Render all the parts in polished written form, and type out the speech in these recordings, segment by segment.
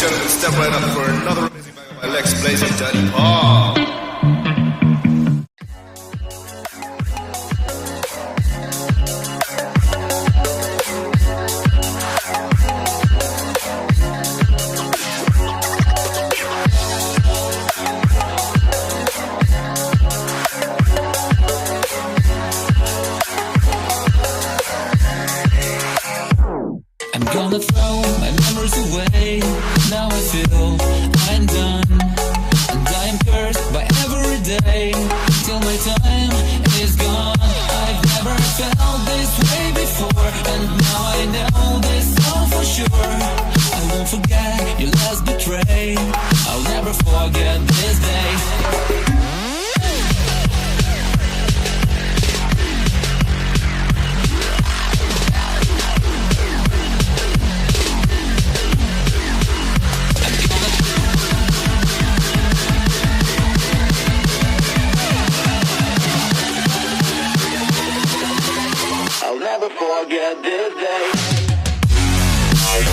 gentlemen, step right up for another amazing bang of my legs, blazing Daddy Paul. Gonna throw my memories away. Now I feel I'm done, and I am cursed by every day till my time is gone. I've never felt this way before, and now I know this all for sure. I won't forget your last betray. I'll never forget this day. Never forget this day. I'll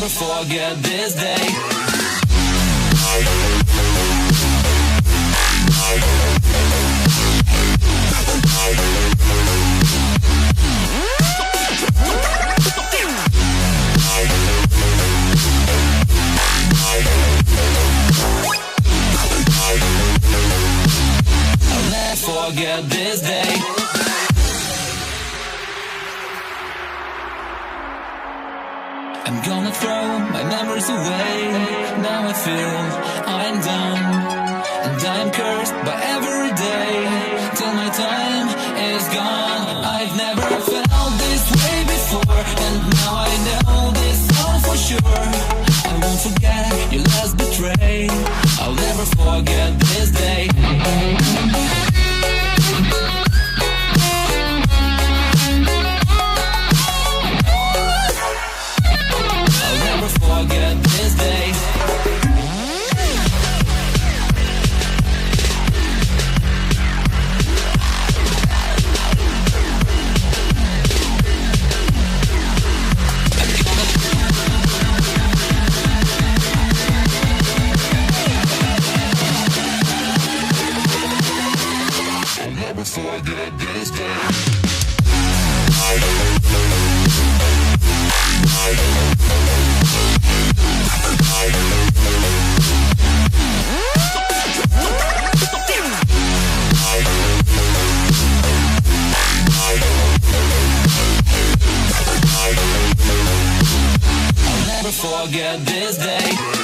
never forget this day. I'll never forget this day. I'm gonna throw my memories away. Now I feel I'm done, and I'm cursed by every day till my time is gone. I've never felt this way before, and now I know this all for sure. I won't forget your last betray. I'll never forget this day. I'll never forget this day. Forget this day. I'll never forget this day.